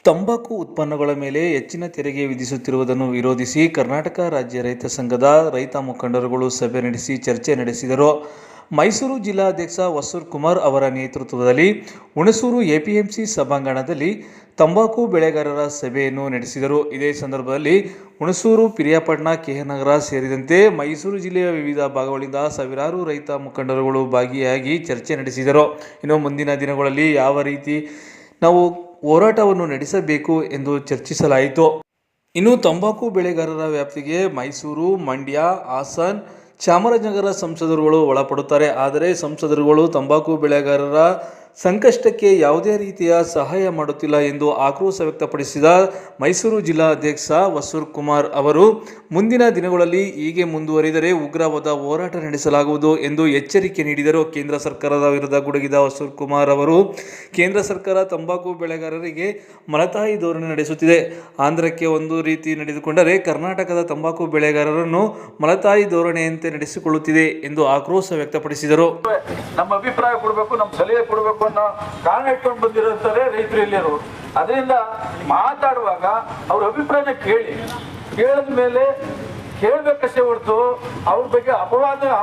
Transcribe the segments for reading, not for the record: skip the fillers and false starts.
ತಂಬಾಕು ಉತ್ಪನ್ನಗಳ ಮೇಲೆ ಹೆಚ್ಚಿನ ತೆರಿಗೆ ವಿಧಿಸುತ್ತಿರುವುದನ್ನು ವಿರೋಧಿಸಿ ಕರ್ನಾಟಕ ರಾಜ್ಯ ರೈತ ಸಂಘದ ರೈತ ಮುಖಂಡರುಗಳು ಸಭೆ ನಡೆಸಿ ಚರ್ಚೆ ನಡೆಸಿದರು. ಮೈಸೂರು ಜಿಲ್ಲಾಧ್ಯಕ್ಷ ವಸೂರ್ ಕುಮಾರ್ ಅವರ ನೇತೃತ್ವದಲ್ಲಿ ಹುಣಸೂರು ಎಪಿಎಂಸಿ ಸಭಾಂಗಣದಲ್ಲಿ ತಂಬಾಕು ಬೆಳೆಗಾರರ ಸಭೆಯನ್ನು ನಡೆಸಿದರು. ಇದೇ ಸಂದರ್ಭದಲ್ಲಿ ಹುಣಸೂರು, ಪಿರಿಯಾಪಟ್ಟಣ, ಕೆನಗರ ಸೇರಿದಂತೆ ಮೈಸೂರು ಜಿಲ್ಲೆಯ ವಿವಿಧ ಭಾಗಗಳಿಂದ ಸಾವಿರಾರು ರೈತ ಮುಖಂಡರುಗಳು ಭಾಗಿಯಾಗಿ ಚರ್ಚೆ ನಡೆಸಿದರು. ಇನ್ನು ಮುಂದಿನ ದಿನಗಳಲ್ಲಿ ಯಾವ ರೀತಿ ನಾವು ಹೋರಾಟವನ್ನು ನಡೆಸಬೇಕು ಎಂದು ಚರ್ಚಿಸಲಾಯಿತು. ಇನ್ನು ತಂಬಾಕು ಬೆಳೆಗಾರರ ವ್ಯಾಪ್ತಿಗೆ ಮೈಸೂರು, ಮಂಡ್ಯ, ಹಾಸನ, ಚಾಮರಾಜನಗರ ಸಂಸದರುಗಳು ಒಳಪಡುತ್ತಾರೆ. ಆದರೆ ಸಂಸದರುಗಳು ತಂಬಾಕು ಬೆಳೆಗಾರರ ಸಂಕಷ್ಟಕ್ಕೆ ಯಾವುದೇ ರೀತಿಯ ಸಹಾಯ ಮಾಡುತ್ತಿಲ್ಲ ಎಂದು ಆಕ್ರೋಶ ವ್ಯಕ್ತಪಡಿಸಿದ ಮೈಸೂರು ಜಿಲ್ಲಾಧ್ಯಕ್ಷ ವಸೂರ್ ಕುಮಾರ್ ಅವರು ಮುಂದಿನ ದಿನಗಳಲ್ಲಿ ಹೀಗೆ ಮುಂದುವರಿದರೆ ಉಗ್ರವಾದ ಹೋರಾಟ ನಡೆಸಲಾಗುವುದು ಎಂದು ಎಚ್ಚರಿಕೆ ನೀಡಿದರು. ಕೇಂದ್ರ ಸರ್ಕಾರದ ವಿರುದ್ಧ ಗುಡುಗಿದ ವಸೂರ್ ಕುಮಾರ್ ಅವರು ಕೇಂದ್ರ ಸರ್ಕಾರ ತಂಬಾಕು ಬೆಳೆಗಾರರಿಗೆ ಮಲತಾಯಿ ಧೋರಣೆ ನಡೆಸುತ್ತಿದೆ. ಆಂಧ್ರಕ್ಕೆ ಒಂದು ರೀತಿ ನಡೆದುಕೊಂಡರೆ ಕರ್ನಾಟಕದ ತಂಬಾಕು ಬೆಳೆಗಾರರನ್ನು ಮಲತಾಯಿ ಧೋರಣೆಯಂತೆ ನಡೆಸಿಕೊಳ್ಳುತ್ತಿದೆ ಎಂದು ಆಕ್ರೋಶ ವ್ಯಕ್ತಪಡಿಸಿದರು. ನಮ್ಮ ಅಭಿಪ್ರಾಯ ಕೊಡಬೇಕು, ನಮ್ಮ ಸಲಹೆ ಕೊಡಬೇಕು ಅನ್ನೋ ಕಾರಣ ಇಟ್ಕೊಂಡು ಬಂದಿರುತ್ತಾರೆ ರೈತರು ಇಲ್ಲಿರು. ಅದರಿಂದ ಮಾತಾಡುವಾಗ ಅವ್ರ ಅಭಿಪ್ರಾಯನ ಕೇಳಿದ ಮೇಲೆ ಕೇಳಬೇಕಷ್ಟೇ ಹೊರತು ಅವ್ರ ಬಗ್ಗೆ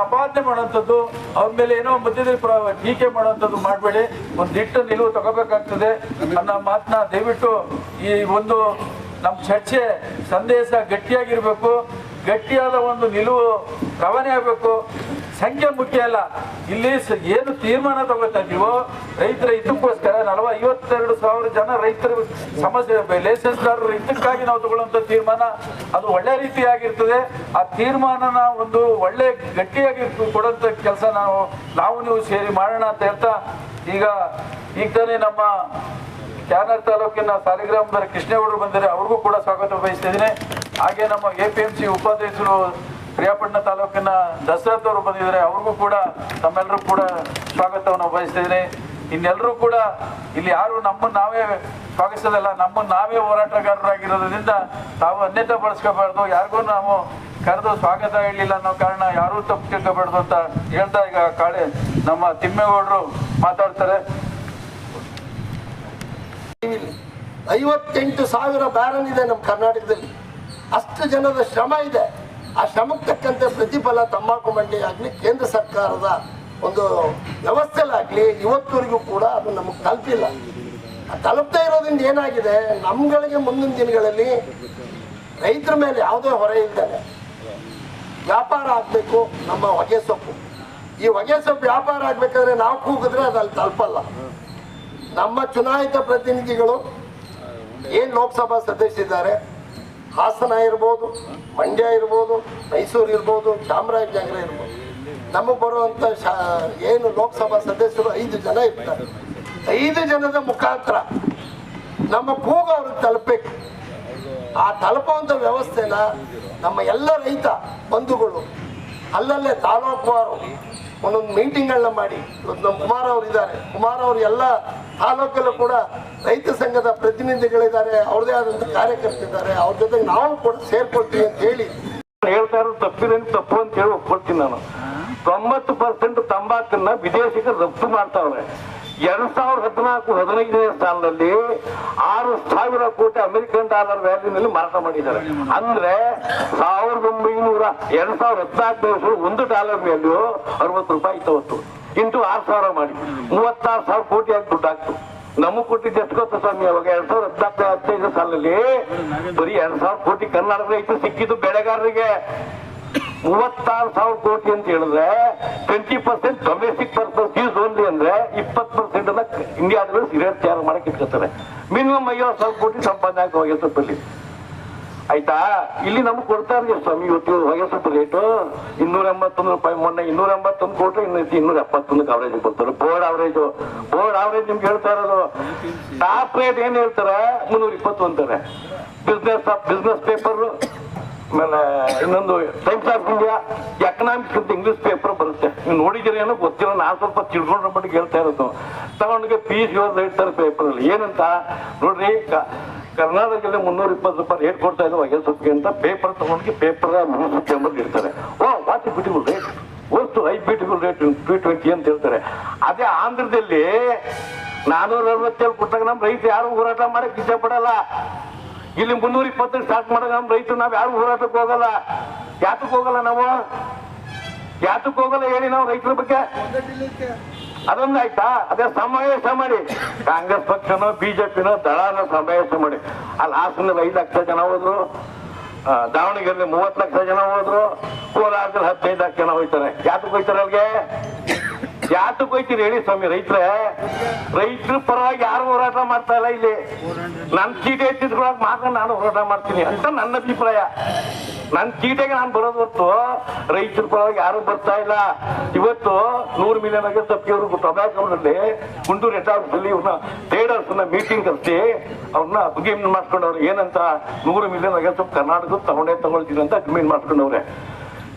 ಅಪಾದನೆ ಮಾಡೋಂಥದ್ದು, ಅವ್ರ ಮೇಲೆ ಏನೋ ಮಧ್ಯದಲ್ಲಿ ಟೀಕೆ ಮಾಡೋಂಥದ್ದು ಮಾಡಬೇಡಿ. ಒಂದು ದಿಟ್ಟ ನಿಲುವು ತಗೋಬೇಕಾಗ್ತದೆ ಅನ್ನೋ ಮಾತನ್ನ ದಯವಿಟ್ಟು ಈ ಒಂದು ನಮ್ಮ ಚರ್ಚೆ ಸಂದೇಶ ಗಟ್ಟಿಯಾಗಿರ್ಬೇಕು. ಗಟ್ಟಿಯಾದ ಒಂದು ನಿಲುವು ರವಾನೆ ಆಗಬೇಕು. ಸಂಖ್ಯೆ ಮುಖ್ಯ ಅಲ್ಲ. ಇಲ್ಲಿ ಏನು ತೀರ್ಮಾನ ತಗೋತಾ ಇದೀವೋ ರೈತರ ಹಿತಕ್ಕೋಸ್ಕರ 52,000 ಜನ ರೈತರ ಸಮಸ್ಯೆ ಲೈಸೆನ್ಸ್ದಾರರು ಹಿತಕ್ಕಾಗಿ ನಾವು ತಗೊಳ್ಳುವಂತ ತೀರ್ಮಾನ ಅದು ಒಳ್ಳೆ ರೀತಿಯಾಗಿರ್ತದೆ. ಆ ತೀರ್ಮಾನನ ಒಂದು ಒಳ್ಳೆ ಗಟ್ಟಿಯಾಗಿ ಕೊಡುವಂತ ಕೆಲಸ ನಾವು ನೀವು ಸೇರಿ ಮಾಡೋಣ ಅಂತ ಹೇಳ್ತಾ ಈಗ ತಾನೇ ನಮ್ಮ ಕ್ಯಾನರ್ ತಾಲೂಕಿನ ಸಾಲಿಗ್ರಾಮದ ಕೃಷ್ಣೇಗೌಡರು ಬಂದರೆ ಅವ್ರಿಗೂ ಕೂಡ ಸ್ವಾಗತ ಬಯಸ್ತಾ ಇದ್ದೀನಿ. ಹಾಗೆ ನಮ್ಮ ಎಪಿಎಂಸಿ ಉಪಾಧ್ಯಕ್ಷರು ಪಿರಿಯಾಪಟ್ಟಣ ತಾಲೂಕಿನ ದಸರಥ್ ಅವರು ಬಂದಿದ್ದಾರೆ, ಅವ್ರಿಗೂ ಕೂಡ ತಮ್ಮೆಲ್ಲರೂ ಕೂಡ ಸ್ವಾಗತವನ್ನು ಬಯಸ್ತಾ ಇದ್ದೀನಿ. ಇನ್ನೆಲ್ಲರೂ ಕೂಡ ಇಲ್ಲಿ ಯಾರು ನಮ್ಮನ್ನು ನಾವೇ ಸ್ವಾಗತಿಸೋದಲ್ಲ, ನಮ್ಮನ್ನು ನಾವೇ ಹೋರಾಟಗಾರರಾಗಿರೋದ್ರಿಂದ ತಾವು ಅನ್ಯತೆ ಬಳಸ್ಕೋಬಾರ್ದು. ಯಾರಿಗೂ ನಾವು ಕರೆದು ಸ್ವಾಗತ ಹೇಳಲಿಲ್ಲ ಅನ್ನೋ ಕಾರಣ ಯಾರೂ ತಪ್ಪು ತಿಳ್ಕೋಬಾರ್ದು ಅಂತ ಹೇಳ್ತಾ ಈಗ ನಮ್ಮ ತಿಮ್ಮೇಗೌಡರು ಮಾತಾಡ್ತಾರೆ. 58,000 ಬ್ಯಾರನ್ ಇದೆ ನಮ್ಮ ಕರ್ನಾಟಕದಲ್ಲಿ. ಅಷ್ಟು ಜನದ ಶ್ರಮ ಇದೆ. ಆ ಶ್ರಮಕ್ಕೆ ತಕ್ಕಂತೆ ಪ್ರತಿಫಲ ತಂಬಾಕು ಮಂಡಿ ಆಗಲಿ ಕೇಂದ್ರ ಸರ್ಕಾರದ ಒಂದು ವ್ಯವಸ್ಥೆಲಾಗಲಿ ಇವತ್ತುವರೆಗೂ ಕೂಡ ಅದು ನಮಗೆ ತಲುಪಿಲ್ಲ. ತಲುಪದೇ ಇರೋದ್ರಿಂದ ಏನಾಗಿದೆ, ನಮ್ಗಳಿಗೆ ಮುಂದಿನ ದಿನಗಳಲ್ಲಿ ರೈತರ ಮೇಲೆ ಯಾವುದೇ ಹೊರೆ ಇದ್ದಾನೆ ವ್ಯಾಪಾರ ಆಗಬೇಕು. ನಮ್ಮ ಹೊಗೆ ಸೊಪ್ಪು ವ್ಯಾಪಾರ ಆಗಬೇಕಾದ್ರೆ ನಾವು ಕೂಗಿದ್ರೆ ಅದು ಅಲ್ಲಿ ತಲುಪಲ್ಲ. ನಮ್ಮ ಚುನಾಯಿತ ಪ್ರತಿನಿಧಿಗಳು ಏನು ಲೋಕಸಭಾ ಸದಸ್ಯರಿದ್ದಾರೆ, ಹಾಸನ ಇರ್ಬೋದು, ಮಂಡ್ಯ ಇರ್ಬೋದು, ಮೈಸೂರು ಇರ್ಬೋದು, ಚಾಮರಾಜನಗರ ಇರ್ಬೋದು, ನಮಗೆ ಬರುವಂಥ ಏನು ಲೋಕಸಭಾ ಸದಸ್ಯರು 5 ಜನ ಇರ್ತಾರೆ. 5 ಜನದ ಮುಖಾಂತರ ನಮ್ಮ ಕೂಗು ಅವ್ರಿಗೆ ತಲುಪಬೇಕು. ಆ ತಲುಪುವಂಥ ವ್ಯವಸ್ಥೆನ ನಮ್ಮ ಎಲ್ಲ ರೈತ ಬಂಧುಗಳು ಅಲ್ಲಲ್ಲೇ ತಾಲೂಕುವಾರು ಒಂದೊಂದು ಮೀಟಿಂಗ್ಗಳನ್ನ ಮಾಡಿ, ಇವತ್ತು ನಮ್ಮ ಕುಮಾರ್ ಅವರು ಇದ್ದಾರೆ, ಕುಮಾರ್ ಅವರು ಎಲ್ಲ ತಾಲೂಕಲ್ಲೂ ಕೂಡ ರೈತ ಸಂಘದ ಪ್ರತಿನಿಧಿಗಳಿದ್ದಾರೆ, ಅವ್ರದೇ ಆದಂಥ ಕಾರ್ಯಕರ್ತರಿದ್ದಾರೆ, ಅವ್ರ ಜೊತೆಗೆ ನಾವು ಕೂಡ ಸೇರ್ಕೊಳ್ತೀವಿ ಅಂತ ಹೇಳಿ ಹೇಳ್ತಾ ಇರೋದು ತಪ್ಪು ಅಂತ ಹೇಳಿ ಒಪ್ಕೊಳ್ತೀನಿ ನಾನು. 90% ತಂಬಾಕನ್ನ ವಿದೇಶಕ್ಕೆ ರಫ್ತು ಮಾಡ್ತಾವ್ರೆ. 2014-15ನೇ ಸಾಲಿನಲ್ಲಿ 6,000 ಕೋಟಿ ಅಮೆರಿಕನ್ ಡಾಲರ್ ವ್ಯಾಲ್ಯೂನಲ್ಲಿ ಮಾರಾಟ ಮಾಡಿದ್ದಾರೆ. ಅಂದ್ರೆ 2014 $1 ವ್ಯಾಲ್ಯೂ 60 ರೂಪಾಯಿ ಇತ್ತು. ಇಂಟು 6,000 ಮಾಡಿ 36,000 ಕೋಟಿ ಆಗಿ ದುಡ್ಡು ಆಗ್ತು. ನಮಗ್ ಕೊಟ್ಟಿದ್ದು ಎಷ್ಟು ಗೊತ್ತ ಸ್ವಾಮಿ, ಅವಾಗ 2014-15 ಸಾಲಲ್ಲಿ ಬರೀ 2,000 ಕೋಟಿ ಕರ್ನಾಟಕ ರೈತರು ಸಿಕ್ಕಿದ್ದು ಬೆಳೆಗಾರರಿಗೆ. 36,000 ಕೋಟಿ ಅಂತ ಹೇಳಿದ್ರೆ 20% ಡೊಮೆಸ್ಟಿಕ್ ಪರ್ಪಸ್ ಯೂಸ್ ಓನ್ಲಿ ಅಂದ್ರೆ 20% ಇಂಡಿಯಾದಲ್ಲಿ ಸಿಗರೇಟ್ ತಯಾರು ಮಾಡಕ್ಕೆ ಇಟ್ಕೊತಾರೆ. ಮಿನಿಮಮ್ 50,000 ಕೋಟಿ ಸಂಪಾದನೆ ಆಗಿ ಹೊಗೆ ಸೊಪ್ಪಲ್ಲಿ. ಆಯ್ತಾ, ಇಲ್ಲಿ ನಮ್ಗೆ ಕೊಡ್ತಾ ಇದ್ದೀವಿ ಸ್ವಾಮಿ. ಇವತ್ತು ಹೊಗೆ ಸೊಪ್ಪು ರೇಟು 281 ರೂಪಾಯಿ. ಮೊನ್ನೆ 281 ಕೊಟ್ಟರೆ 271 ಅವರೇಜ್ ಬರ್ತಾರೆ. ಬೋರ್ಡ್ ಅವರೇಜ್ ನಿಮ್ಗೆ ಹೇಳ್ತಾ ಇರೋದು. ಟಾಪ್ ರೇಟ್ ಏನ್ ಹೇಳ್ತಾರೆ 320 ಅಂತಾರೆ. ಬಿಸ್ನೆಸ್ ಪೇಪರ್, ಆಮೇಲೆ ಇನ್ನೊಂದು ಟೈಮ್ಸ್ ಆಫ್ ಇಂಡಿಯಾ, ಎಕನಾಮಿಕ್ಸ್ ಅಂತ ಇಂಗ್ಲಿಷ್ ಪೇಪರ್ ಬರುತ್ತೆ. ನೀವು ನೋಡಿದಿರಿ ಏನೋ ಗೊತ್ತಿರೋ, ನಾನು ಸ್ವಲ್ಪ ತಿಳ್ಕೊಂಡ್ರ ಮಟ್ಟಿಗೆ ಹೇಳ್ತಾ ಇರೋದು. ತಗೊಂಡಿಗೆ ಪೀಸ್ ಇವ್ರು ಹೇಳ್ತಾರೆ ಪೇಪರ್ ಅಲ್ಲಿ ಏನಂತ ನೋಡ್ರಿ, ಕರ್ನಾಟಕದಲ್ಲಿ 320 ರೂಪಾಯಿ ರೇಟ್ ಕೊಡ್ತಾ ಇದ್ರು ಹೊಗೆ ಸೊಪ್ಪಿಗೆ ಅಂತ. ಪೇಪರ್ ತಗೊಂಡಿಗೆ ಪೇಪರ್ ಮುಗಿಸ್ಕೊಂಡು ಇರ್ತಾರೆ. ವಾಟ್ ಬ್ಯೂಟಿಫುಲ್ ರೇಟ್, ವಸ್ತು ಐ ಬ್ಯೂಟಿಫುಲ್ ರೇಟ್ 220 ಅಂತ ಹೇಳ್ತಾರೆ. ಅದೇ ಆಂಧ್ರದಲ್ಲಿ 467 ಕೊಟ್ಟಾಗ ನಮ್ಮ ರೈತ ಯಾರು ಹೋರಾಟ ಮಾಡಕ್ ಇಚ್ಛೆ ಪಡಲ್ಲ. ಇಲ್ಲಿ 320 ಸ್ಟಾರ್ಟ್ ಮಾಡಾಗ ನಮ್ಮ ರೈತರು ನಾವ್ ಯಾರು ಹೋರಾಟಕ್ಕೆ ಹೋಗಲ್ಲ. ಯಾತಕ್ಕೆ ಹೋಗಲ್ಲ ನಾವು? ಯಾತಕ್ಕೆ ಹೋಗಲ್ಲ ಹೇಳಿ ನಾವು ರೈತರ ಬಗ್ಗೆ? ಅದೊಂದು ಆಯ್ತಾ? ಅದೇ ಸಮಾವೇಶ ಮಾಡಿ ಕಾಂಗ್ರೆಸ್ ಪಕ್ಷನೋ ಬಿಜೆಪಿನೋ ದಳನ ಸಮಾವೇಶ ಮಾಡಿ ಅಲ್ಲಿ ಹಾಸನಲ್ಲಿ 5 ಲಕ್ಷ ಜನ ಹೋದ್ರು, ದಾವಣಗೆರೆ 30 ಲಕ್ಷ ಜನ ಹೋದ್ರು, ಕೋಲಾರದಲ್ಲಿ 15 ಲಕ್ಷ ಜನ ಹೋಯ್ತಾರೆ. ಯಾತಕ್ಕೆ ಹೋಯ್ತಾರೆ ಅಲ್ಲಿಗೆ? ಯಾತಕ್ಕೆ ಹೋಯ್ತೀರಿ ಹೇಳಿ ಸ್ವಾಮಿ? ರೈತರ ಪರವಾಗಿ ಯಾರು ಹೋರಾಟ ಮಾಡ್ತಾ ಇಲ್ಲ ಇಲ್ಲಿ. ನನ್ನ ಚೀಟಿ ಎತ್ತಿದ್ರೊಳಗೆ ಮಾತ್ರ ನಾನು ಹೋರಾಟ ಮಾಡ್ತೀನಿ ಅಂತ ನನ್ನ ಅಭಿಪ್ರಾಯ. ನನ್ನ ಚೀಟಿಗೆ ನಾನು ಬರೋದು ಹೊತ್ತು ರೈತರ ಪರವಾಗಿ ಯಾರು ಬರ್ತಾ ಇಲ್ಲ. ಇವತ್ತು 100 ಮಿಲಿಯನ್ ತಪ್ಪಿಯವರು ಟೊಬ್ಯಾಕೋನಲ್ಲಿ ಗುಂಟೂರು ಹೆಡ್ ಆಫೀಸಲ್ಲಿ ಇವ್ರನ್ನ ಟ್ರೇಡರ್ಸ್ ಮೀಟಿಂಗ್ ಕರೆಸಿ ಅವ್ರನ್ನ ಅಗ್ರಿಮೆಂಟ್ ಮಾಡ್ಕೊಂಡವ್ರು. ಏನಂತ 100 ಮಿಲಿಯನ್ ಅಗೇನ್ಸ್ಟ್ ಕರ್ನಾಟಕ ತಗೊಳ್ತೀನಿ ಅಂತ ಅಗ್ರಿಮೆಂಟ್ ಮಾಡ್ಕೊಂಡವ್ರೆ.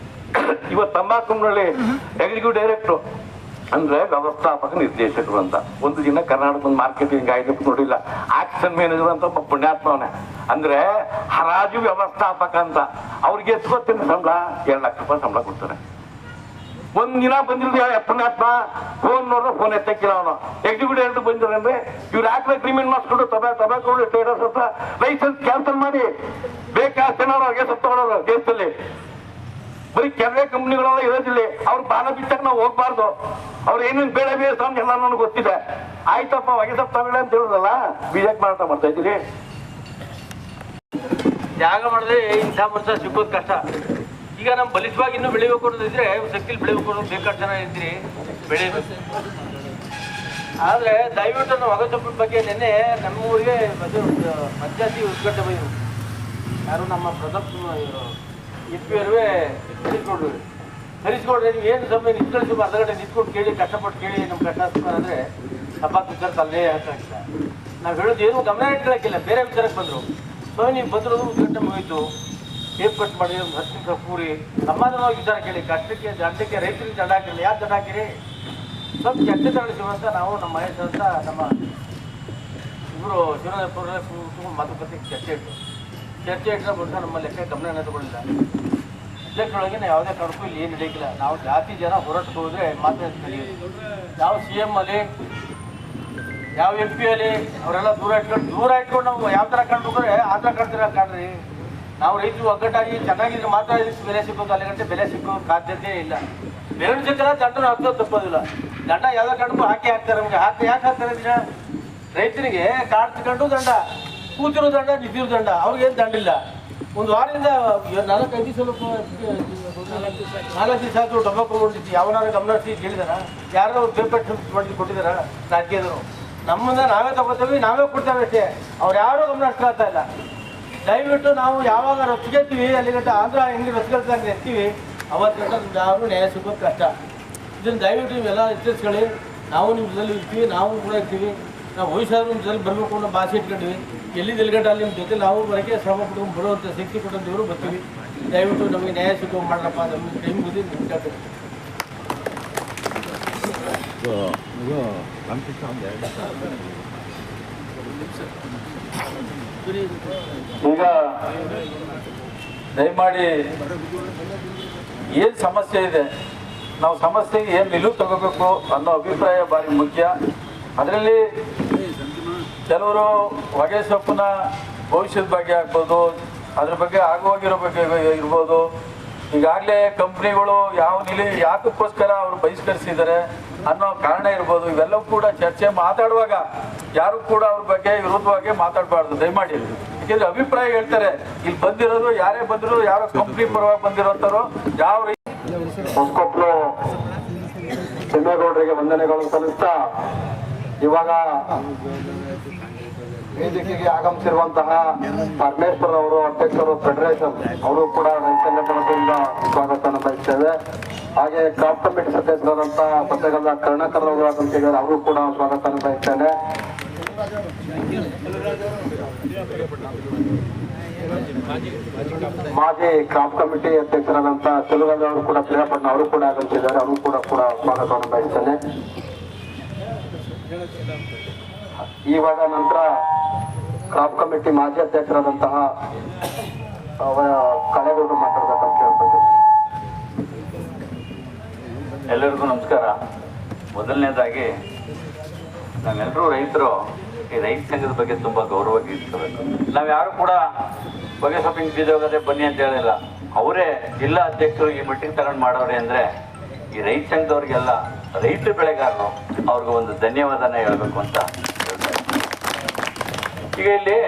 ಇವತ್ತು ತಂಬಾಕುನಲ್ಲಿ ಎಕ್ಸಿಕ್ಯೂಟಿವ್ ಡೈರೆಕ್ಟರ್ ಅಂದ್ರೆ ವ್ಯವಸ್ಥಾಪಕ ನಿರ್ದೇಶಕರು ಅಂತ. ಒಂದು ದಿನ ಕರ್ನಾಟಕದ ಮಾರ್ಕೆಟಿಂಗ್ ಆಯ್ತು ನೋಡಿಲ್ಲ. ಆಕ್ಷನ್ ಮ್ಯಾನೇಜರ್ ಅಂತ ಒಬ್ಬ ಪುಣ್ಯಾತ್ಮವನೇ. ಅಂದ್ರೆ ಹರಾಜು ವ್ಯವಸ್ಥಾಪಕ ಅಂತ. ಅವ್ರಿಗೆ ಎಷ್ಟು ಗೊತ್ತಿಲ್ಲ ಸಂಬಳ? 2 ಲಕ್ಷ ರೂಪಾಯಿ ಸಂಬಳ ಕೊಡ್ತಾರೆ. ಒಂದಿನ ಬಂದಿಲ್ಲ ಪುಣ್ಯಾತ್ಮ, ಫೋನ್ ನೋಡ್ರೆ ಫೋನ್ ಎತ್ತಕ್ಕಿಲ್ಲ ಅವನು. ಎಕ್ಸಿಕ್ಯೂಟಿವ್ ಡೈರೆಕ್ಟರ್ ಬಂದಿದ್ದಾರೆ ಅಂದ್ರೆ ಇವ್ರು ಯಾಕೆ ಅಗ್ರಿಮೆಂಟ್ ಮಾಡಿಸ್ಕೊಂಡು ಟೊಬ್ಯಾಕೋ ಟ್ರೇಡರ್ಸ್ ಹತ್ರ ಲೈಸೆನ್ಸ್ ಕ್ಯಾನ್ಸಲ್ ಮಾಡಿ ಬೇಕಾದ ಜನ ಅವ್ರಿಗೆ ತಗೊಳ್ಳೋರು ದೇಶದಲ್ಲಿ. ಬರೀ ಕೆಲವೇ ಕಂಪ್ನಿಗಳೆಲ್ಲ ಇರೋದಿಲ್ಲ. ಅವ್ರು ಬಾಲ ಬಿಟ್ಟಾಗ ನಾವು ಹೋಗ್ಬಾರ್ದು. ಅವ್ರು ಏನೇನು ಬೇಡ ಬೇಡ ಎಲ್ಲ ನನಗೆ ಗೊತ್ತಿದೆ. ಆಯ್ತಪ್ಪ ಹೊಗೆ ಸೊಪ್ಪು ತಗೊಳ್ಳಿ ಅಂತ ಹೇಳುದಲ್ಲ, ಬೀಜಕ್ಕೆ ಮಾರಾಟ ಮಾಡ್ತಾ ಇದ್ದೀರಿ. ತ್ಯಾಗ ಮಾಡಿದ್ರೆ ಇಂಥ ವರ್ಷ ಸಿಕ್ಕೋದು ಕಷ್ಟ. ಈಗ ನಮ್ಮ ಬಲಿಷ್ಠವಾಗಿ ಇನ್ನೂ ಬೆಳಿಬೇಕು ಅನ್ನೋದಿದ್ರೆ ಶಕ್ತಿಲಿ ಬೆಳಿಬೇಕು ಅನ್ನೋದು ಬೇಕಾದ ಜನ ಇದ್ರಿ ಬೆಳಿಬೇಕು. ಆದರೆ ದಯವಿಟ್ಟು ನಾವು ಹೊಗೆ ಸೊಪ್ಪಿನ ಬಗ್ಗೆ ನೆನ್ನೆ ನಮ್ಮ ಊರಿಗೆ ಪಂಚಾಯತಿ ಉದ್ಘಾಟನೆ ಬಂದರು. ಯಾರು ನಮ್ಮ ಪ್ರತಾಪ್ ಇಪ್ಪರುವೆ ಕಲಿಸ್ಕೊಡ್ರಿ. ನೀವು ಏನು ಸಮಯ ನಿಂತ್ಕೊಳ್ಳಿ, ಸುಮ್ಮ ಅರ್ಧ ಗಂಟೆ ನಿಂತ್ಕೊಂಡು ಕೇಳಿ, ಕಷ್ಟಪಟ್ಟು ಕೇಳಿ. ನಮ್ಮ ಕಷ್ಟ ಅಂದರೆ ಹಬ್ಬ ವಿಚಾರ ತಲ್ಲೇ ಹಾಕಿಲ್ಲ. ನಾವು ಹೇಳೋದು ಏನು ಗಮನ ಇಟ್ಕೊಳ್ಳೋಕ್ಕಿಲ್ಲ. ಬೇರೆ ವಿಚಾರಕ್ಕೆ ಬಂದರು. ಸೊ ನೀವು ಬಂದಿರೋದು ಉದ್ಘಾಟನೆ ಮುಗೀತು, ಕೇಕ್ ಕಟ್ ಮಾಡಿ ಒಂದು 10 ನಿಮಿಷ ಕೂರಿ ಸಮಾಧಾನವಾಗಿ ವಿಚಾರ ಕೇಳಿ. ಕಷ್ಟಕ್ಕೆ ದಂಡಕ್ಕೆ ರೈತರಿಗೆ ದಂಡ ಹಾಕಿರಲಿ. ಯಾರು ದಂಡ ಹಾಕಿರಿ? ಸ್ವಲ್ಪ ಚರ್ಚೆ ತಗೊಳಿಸುವಂತ ನಾವು ನಮ್ಮ ಮಹೇಶ್ ಅಂತ ನಮ್ಮ ಇವರು ಶಿವರಾಜಪುರ ಮಾತುಕತೆ ಚರ್ಚೆ ಇಟ್ಟರೆ ಬಹುಶಃ ನಮ್ಮ ಲೆಕ್ಕ ಗಮನ ತಗೊಳ್ಳಿಲ್ಲ. ಅಧ್ಯಕ್ಷರೊಳಗೆ ಯಾವುದೇ ಕಾರಣಕ್ಕೂ ಇಲ್ಲಿ ಏನು ನಡೆಯಕ್ಕಿಲ್ಲ. ನಾವು ಜಾತಿ ಜನ ಹೊರಟು ಹೋದರೆ ಮಾತ್ರ ಕಲಿಯೋದು. ಯಾವ CM ಅಲ್ಲಿ, ಯಾವ MP ಅಲ್ಲಿ ಅವರೆಲ್ಲ ದೂರ ಇಟ್ಕೊಂಡು ನಾವು ಯಾವ ಥರ ಕಾಣ್ಬೇಕಾದ್ರೆ ಆ ಥರ ಕಾಣ್ರಿ. ನಾವು ರೈತರು ಒಗ್ಗಟ್ಟಾಗಿ ಚೆನ್ನಾಗಿದ್ರೆ ಮಾತ್ರ ಬೆಲೆ ಸಿಕ್ಕೋದು. ಅಲ್ಲಿ ಗಂಟೆ ಬೆಲೆ ಸಿಕ್ಕೋ ಸಾಧ್ಯತೆ ಇಲ್ಲ. ಬೇರೆ ಜೊತೆ ದಂಡ ಹಾಕೋದು ತಪ್ಪೋದಿಲ್ಲ. ದಂಡ ಯಾವುದೇ ಕಾರಣಕ್ಕೂ ಹಾಕ್ತಾರೆ. ನಮಗೆ ಯಾಕೆ ಹಾಕ್ತಾರೆ ದಿನ? ರೈತರಿಗೆ ಕಾಡ್ತಿಕೊಂಡು ದಂಡ, ಕೂತಿರೋ ದಂಡ, ನಿಂತಿರೋ ದಂಡ. ಅವ್ರಿಗೇನು ದಂಡ ಇಲ್ಲ. ಒಂದು ವಾರದಿಂದ 4-5 ದಿವಸ 4 ದಿವಸ ಆದರೂ ಟೊಬಾಕೊ ಕೊಟ್ಟಿದ್ದು ಯಾವನಾರು ಗಮನ ಹರಿಸಿ ಕೇಳಿದಾರ? ಯಾರೋ ಪೇಪರ್ ಮಾಡಿ ಕೊಟ್ಟಿದಾರ? ರಾಜಕೀಯದರು ನಮ್ಮನ್ನ ನಾವೇ ತಗೋತೀವಿ, ನಾವೇ ಕೊಡ್ತೇವೆ ಅಷ್ಟೇ. ಅವ್ರು ಯಾರೂ ಗಮನ ಹರಿಸ್ಕೊಳ್ತಾ ಇಲ್ಲ. ದಯವಿಟ್ಟು ನಾವು ಯಾವಾಗ ರೊಚ್ಚಿಗೆತ್ತೀವಿ ಅಲ್ಲಿ ಗಂಟ ಆಂಧ್ರ ಹೆಂಗೆ ರೊಚ್ಚಿಗೆಲ್ತಂಗೆ ಎತ್ತೀವಿ ಅವತ್ತು ಗಂಟ ಯಾರು ನ್ಯಾಯ ಸಿಗೋದು ಕಷ್ಟ. ಇದನ್ನು ದಯವಿಟ್ಟು ನೀವೆಲ್ಲ ಎಚ್ಚರಿಸ್ಕೊಳ್ಳಿ. ನಾವು ನಿಮ್ಮ ಜೊತೆಲಿ ಇರ್ತೀವಿ, ನಾವು ಕೂಡ ಇರ್ತೀವಿ. ನಾವು ವಯಸ್ಸಾದ್ರೂ ನಿಮ್ಮ ಜೊತೆ ಬರಬೇಕು ಅನ್ನೋ ಭಾಷೆ ಇಟ್ಕೊಂಡಿವಿ. ಎಲ್ಲಿದ್ದು ಎಲ್ಲಿಗಂಟ ಅಲ್ಲಿ ನಿಮ್ಮ ಜೊತೆ ನಾವು ಬರೋಕ್ಕೆ ಶ್ರಮ ಪಟ್ಕೊಂಡು ಬರುವಂಥ ಶಕ್ತಿ ಕೊಟ್ಟಂತವರು ಬರ್ತೀವಿ. ದಯವಿಟ್ಟು ನಮಗೆ ನ್ಯಾಯ ಸಿಗೋ ಮಾಡ್ರಪ್ಪ. ನಮಗೆ ಟೈಮ್ ಬುದ್ಧಿ ಕೇಳ್ತೀವಿ. ಈಗ ದಯಮಾಡಿ ಏನು ಸಮಸ್ಯೆ ಇದೆ, ನಾವು ಸಮಸ್ಯೆಗೆ ಏನು ನಿಲುವು ತಗೋಬೇಕು ಅನ್ನೋ ಅಭಿಪ್ರಾಯ ಭಾರಿ ಮುಖ್ಯ. ಅದರಲ್ಲಿ ಕೆಲವರು ಹೊಗೆ ಸೊಪ್ಪಿನ ಭವಿಷ್ಯದ ಬಗ್ಗೆ ಆಗ್ಬೋದು, ಅದ್ರ ಬಗ್ಗೆ ಆಗುವಾಗಿರೋ ಬಗ್ಗೆ ಇರ್ಬೋದು. ಈಗಾಗಲೇ ಕಂಪ್ನಿಗಳು ಯಾಕಕ್ಕೋಸ್ಕರ ಅವರು ಬಹಿಷ್ಕರಿಸಿದ್ದಾರೆ ಅನ್ನೋ ಕಾರಣ ಇರ್ಬೋದು. ಇವೆಲ್ಲವೂ ಕೂಡ ಚರ್ಚೆ ಮಾತಾಡುವಾಗ ಯಾರು ಕೂಡ ಅವ್ರ ಬಗ್ಗೆ ವಿರುದ್ಧವಾಗಿ ಮಾತಾಡಬಾರ್ದು ದಯಮಾಡಿ. ಯಾಕೆಂದ್ರೆ ಅಭಿಪ್ರಾಯ ಹೇಳ್ತಾರೆ. ಇಲ್ಲಿ ಬಂದಿರೋದು ಯಾರೇ ಬಂದಿರೋದು ಯಾರೋ ಕಂಪ್ನಿ ಪರವಾಗಿ ಬಂದಿರೋಂಥವ್ರು ಯಾವ ಹೊಸಕೊಪ್ಪಲು ತಿಮ್ಮೇಗೌಡರಿಗೆ ವಂದನೆಗಳು ಸಲ್ಲಿಸ್ತಾ, ಇವಾಗ ವೇದಿಕೆಗೆ ಆಗಮಿಸಿರುವಂತಹ ಪರಮೇಶ್ವರ್ ಅವರು, ಅಧ್ಯಕ್ಷರು ಫೆಡರೇಷನ್, ಅವರು ಕೂಡ ರೈತ ಸಂಘಟನೆಯಿಂದ ಸ್ವಾಗತವನ್ನು ಬಯಸ್ತೇವೆ. ಹಾಗೆ ಕ್ರಾಪ್ ಕಮಿಟಿ ಸದಸ್ಯರಾದಂತಹ ಪತ್ರಗದ ಕರ್ಣಕರ್ ಅವರು ಆಗಮಿಸಿದ್ದಾರೆ, ಅವರು ಕೂಡ ಸ್ವಾಗತವನ್ನು ಬಯಸ್ತೇನೆ. ಮಾಜಿ ಕ್ರಾಪ್ ಕಮಿಟಿ ಅಧ್ಯಕ್ಷರಾದಂತಹ ಚೆಲುಗಲ್ ಅವರು ಕೂಡ ಪಿರಿಯಾಪಟ್ಟಣ ಅವರು ಕೂಡ ಆಗಮಿಸಿದ್ದಾರೆ, ಅವರು ಕೂಡ ಸ್ವಾಗತವನ್ನು ಬಯಸ್ತೇನೆ. ಇವಾಗ ನಂತರ ಕ್ರಾಪ್ ಕಮಿಟಿ ಮಾಜಿ ಅಧ್ಯಕ್ಷರಾದಂತಹ ಕಳೆಗೌಡರು ಮಾತಾಡಬೇಕಂತ ಕೇಳ್ಬೋದು. ಎಲ್ಲರಿಗೂ ನಮಸ್ಕಾರ. ಮೊದಲನೇದಾಗಿ ನಾವೆಲ್ಲರೂ ರೈತರು ಈ ರೈತ ಸಂಘದ ಬಗ್ಗೆ ತುಂಬ ಗೌರವ ಇಟ್ಕೋಬೇಕು. ನಾವು ಯಾರು ಕೂಡ ಹೊಗೆ ಸೊಪ್ಪಿನ ಬೀಜ ಹೋಗೋದೇ ಬನ್ನಿ ಅಂತ ಹೇಳಿಲ್ಲ. ಅವರೇ ಜಿಲ್ಲಾ ಅಧ್ಯಕ್ಷರು ಈ ಮಟ್ಟಿಗೆ ತಗೊಂಡು ಮಾಡೋರೆ ಅಂದರೆ ಈ ರೈತ ಸಂಘದವ್ರಿಗೆಲ್ಲ ರೈತ ಬೆಳೆಗಾರರು ಅವ್ರಿಗೆ ಒಂದು ಧನ್ಯವಾದನ ಹೇಳಬೇಕು ಅಂತ ಹೇಳ್ತಾರೆ. ಈಗ ಇಲ್ಲಿ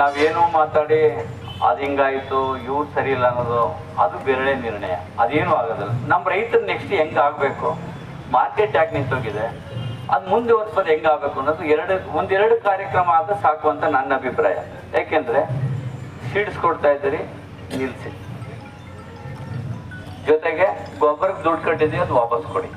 ನಾವೇನೋ ಮಾತಾಡಿ ಅದು ಹಿಂಗಾಯಿತು ಇವ್ರು ಸರಿ ಇಲ್ಲ ಅನ್ನೋದು ಅದು ಬೇರೆ ನಿರ್ಣಯ, ಅದೇನೂ ಆಗೋದಿಲ್ಲ. ನಮ್ಮ ರೈತರು ನೆಕ್ಸ್ಟ್ ಹೆಂಗೆ ಆಗಬೇಕು, ಮಾರ್ಕೆಟ್ ಯಾಕೆ ನಿಂತೋಗಿದೆ, ಅದು ಮುಂದುವರ್ಸೋದು ಹೆಂಗೆ ಆಗಬೇಕು ಅನ್ನೋದು ಒಂದೆರಡು ಕಾರ್ಯಕ್ರಮ ಆದ್ರೆ ಸಾಕು ಅಂತ ನನ್ನ ಅಭಿಪ್ರಾಯ. ಯಾಕೆಂದರೆ ಸೀಡ್ಸ್ ಕೊಡ್ತಾ ಇದ್ದೀರಿ, ನಿಲ್ಲಿಸಿ. ಜೊತೆಗೆ ಗೊಬ್ಬರಕ್ಕೆ ದುಡ್ಡು ಕಟ್ಟಿದ್ದೀವಿ, ಅದು ವಾಪಸ್ ಕೊಡಿ.